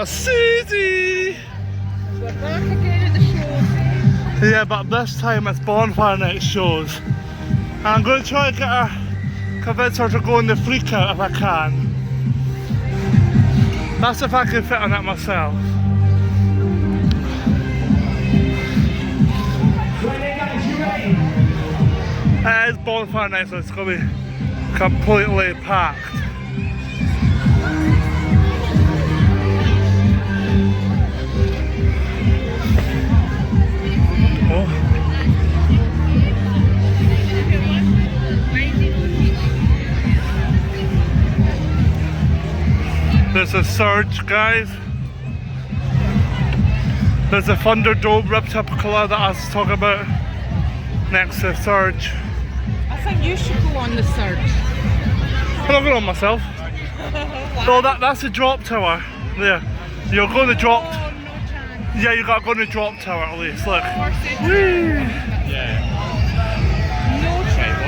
got Susie! We're back again at the show. Yeah, but this time it's bonfire night shows. I'm going to try to get her, convince her to go on the freak out if I can. That's if I can fit on it myself. It is bonfire night, so it's going to be completely packed. Oh. There's a surge, guys. There's a Thunderdome replica that I was talking about next to Surge. I think you should go on the Surge. I'm not going on myself. So that's the drop tower. There. You're going to drop. Oh, no chance. Yeah, you got to go on the drop tower at least. Look. Yeah. No chance.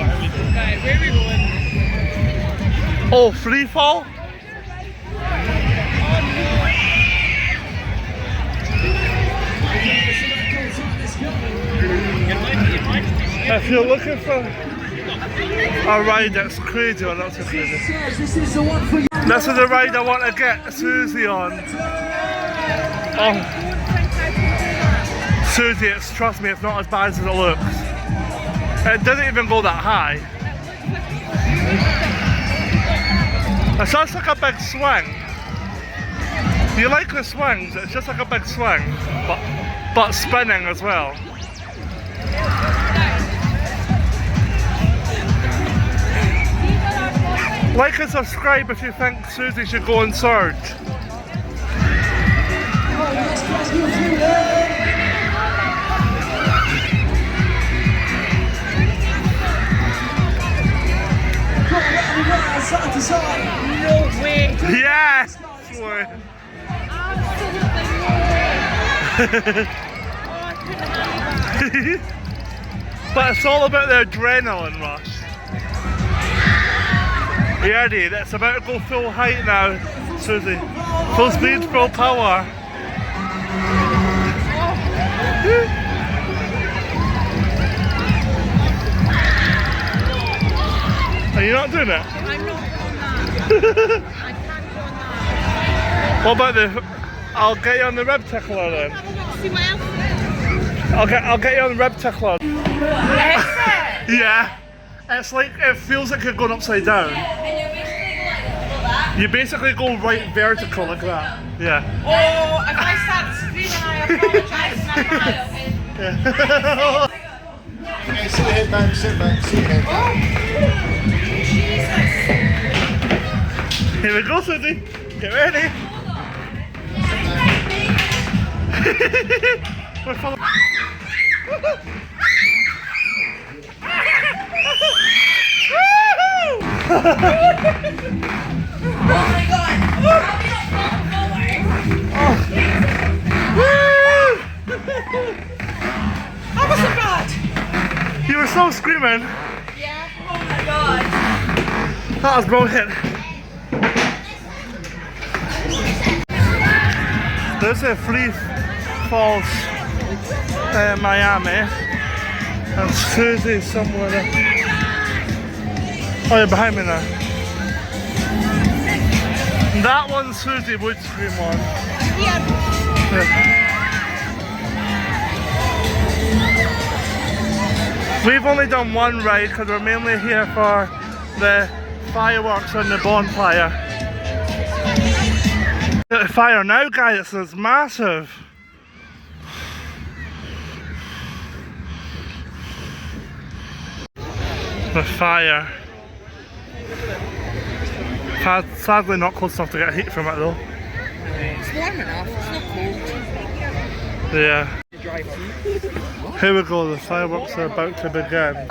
Right, where are we going? Oh, free fall? If you're looking for a ride that's crazy or not so crazy, this is the ride I want to get Susie on. Oh, Susie, trust me, it's not as bad as it looks. It doesn't even go that high. It's just like a big swing. You like the swings? It's just like a big swing, but spinning as well. Like and subscribe if you think Susie should go on Surge. No way. Yes! But it's all about the adrenaline rush. Yeah, dude, it's about to go full height now, Susie. Full speed, full power. Are you not doing it? I'm not on that. I can't go on that. What about the... I'll get you on the rib tickler then. See what else? I'll get you on the rib tickler. Is it? Yeah. It's like, it feels like you're going upside down. You basically go right vertical like that. Yeah. Oh, if I start screaming, I apologise. Okay, sit your head back, sit back, sit your head back. Jesus. Here we go, Susie. Get ready. We're full of... Oh my god! How was it bad? You were so screaming. Yeah. Oh my god. That was brilliant. There's a Free Falls Miami. And Susie's somewhere there. Oh, you're behind me now. That one's Susie would scream on. Yeah. We've only done one ride because we're mainly here for the fireworks and the bonfire. The fire now, guys, it's massive. The fire. Sadly not close enough to get heat from it though. It's warm enough, it's not cold. Yeah. Here we go, the fireworks are about to begin.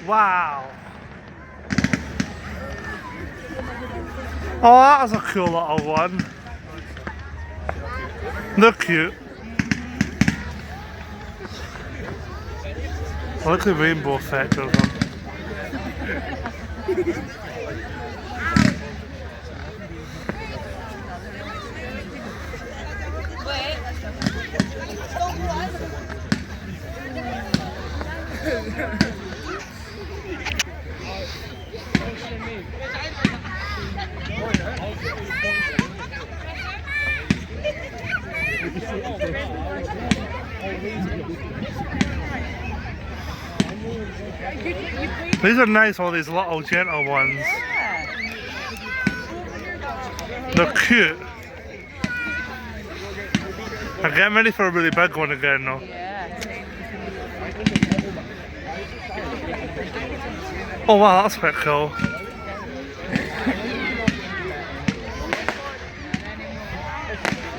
Wow. Oh, that was a cool little one. They're cute. I like the rainbow effect of them. These are nice, all these little gentle ones. They're cute. I'm getting ready for a really big one again though. Oh wow, that's quite cool.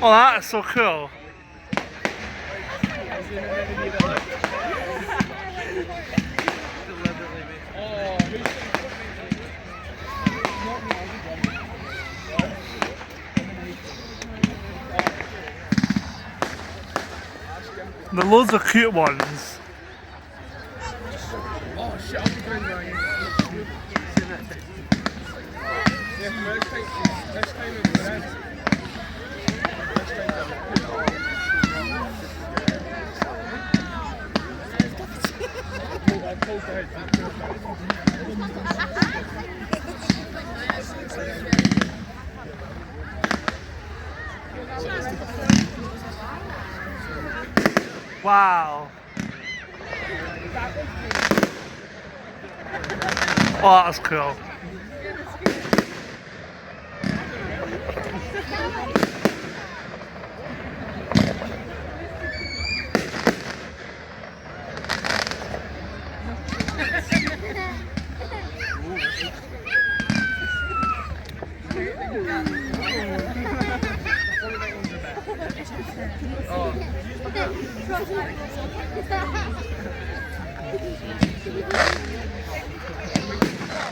Oh, that is so cool. There are loads of cute ones. Wow. Oh, that's cool.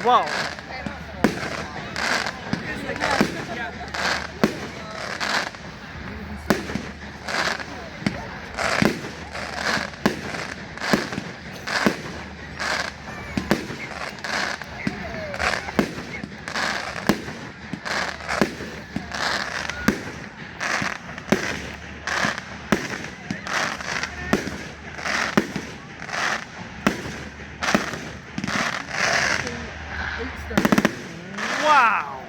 Wow. Wow.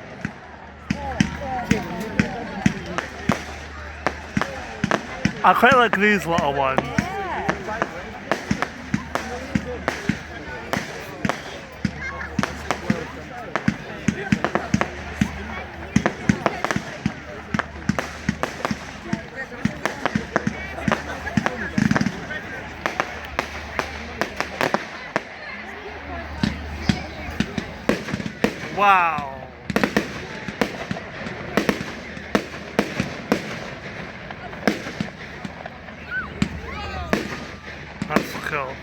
I quite like these little ones. Wow. That's cool.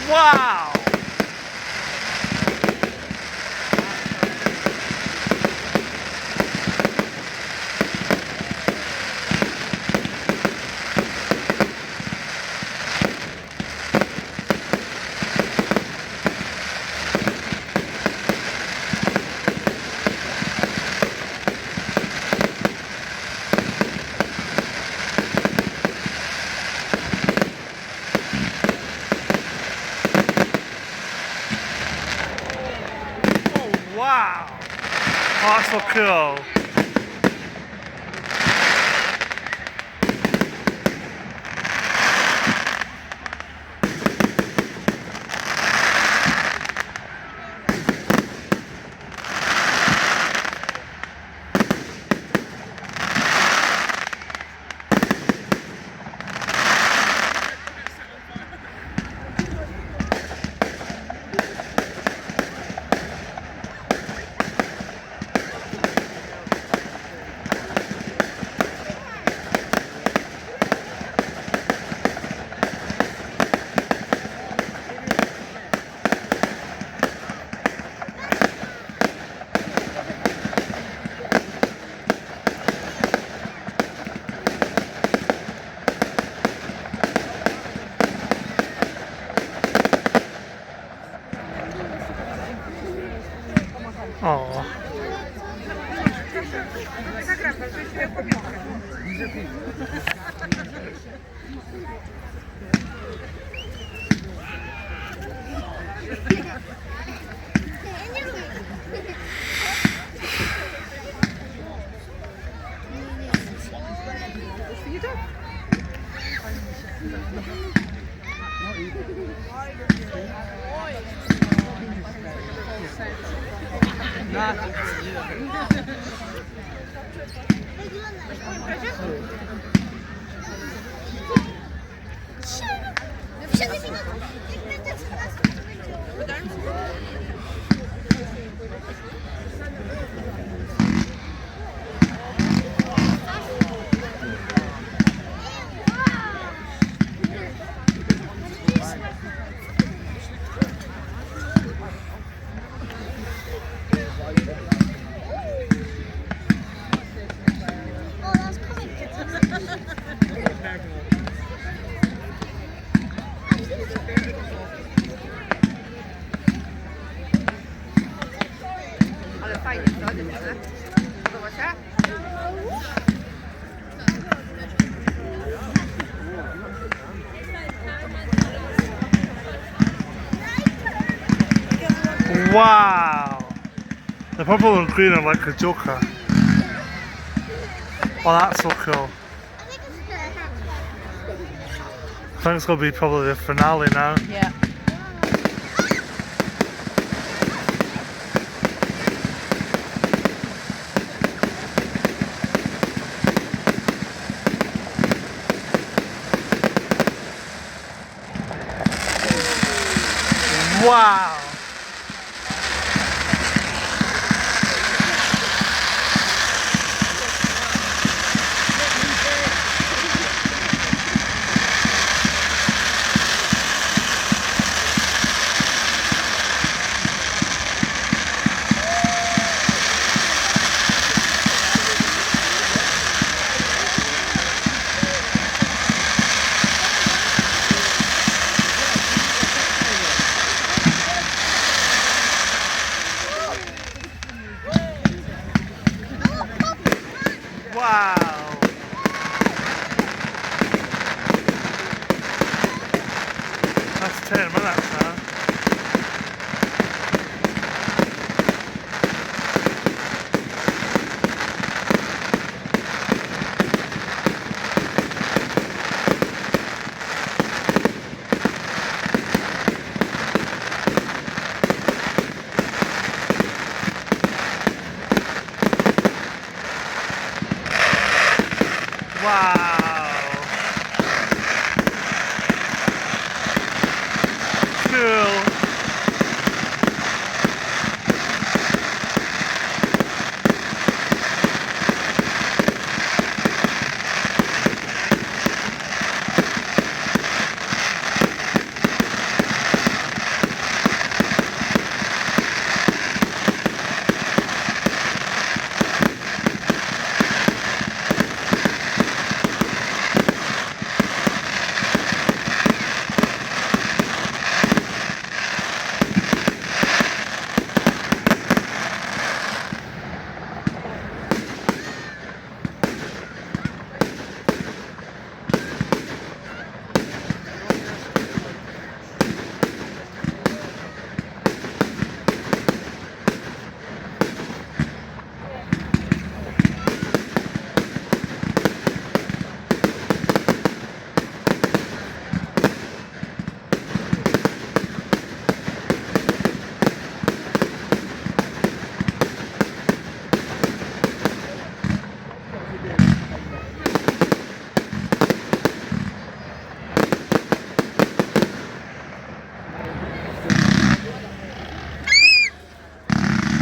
Wow! Wow! Oh, that's so cool. Taka gra, że się pamiątka. Oh, that's comic. Ale fajnie, co? Dziewczyny? Podoba się? Wow! The purple and green are like a Joker. Oh, that's so cool. I think it's going to be probably the finale now. Yeah. Wow! Wow! That's 10 minutes now. Wow! Cool.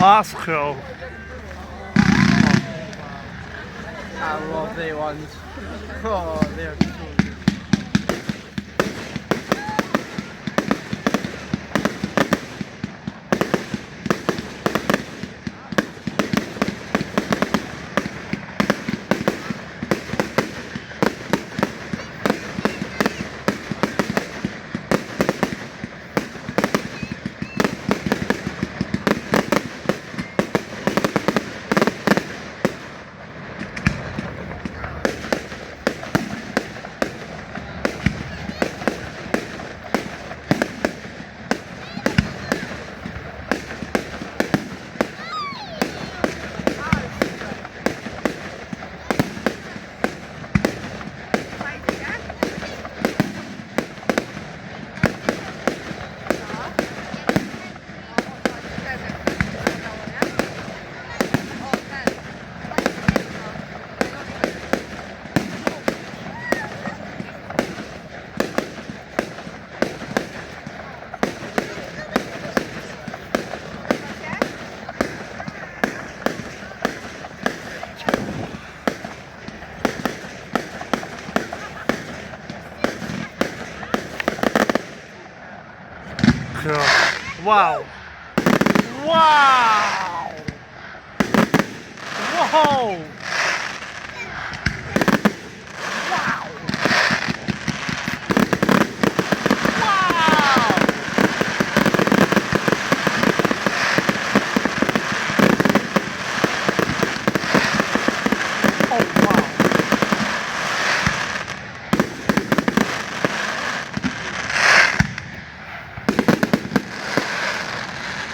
That's cool. I love they ones. Oh, they're so good. Wow. Wow. Whoa. Wow. Wow. Oh, wow.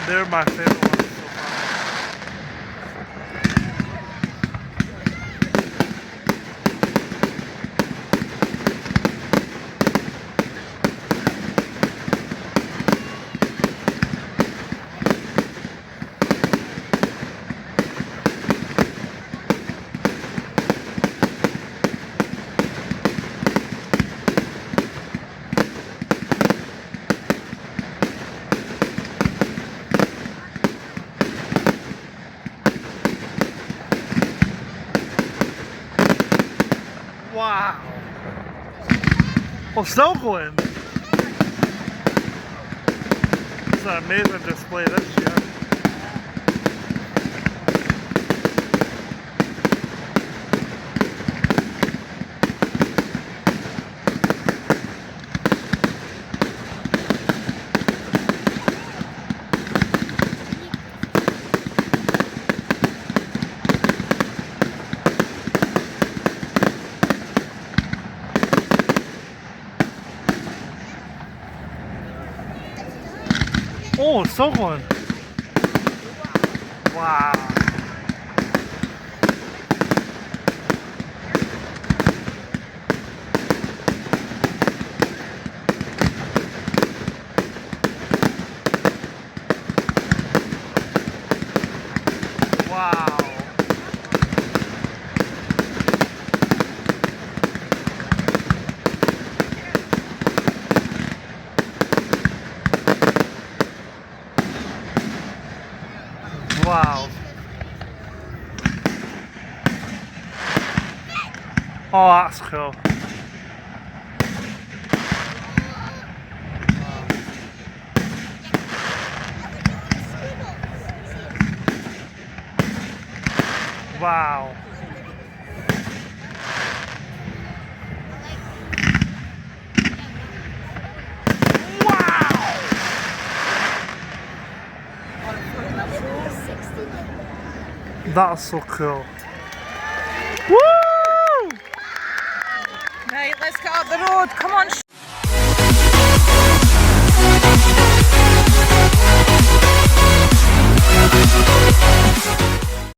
They're my favorite ones so far. Wow. Well, still going. It's an amazing display this year. Oh, it's still going. Wow. Wow. Wow. Oh, that's cool. Wow. That's so cool. Woo! Right, let's get up the road. Come on.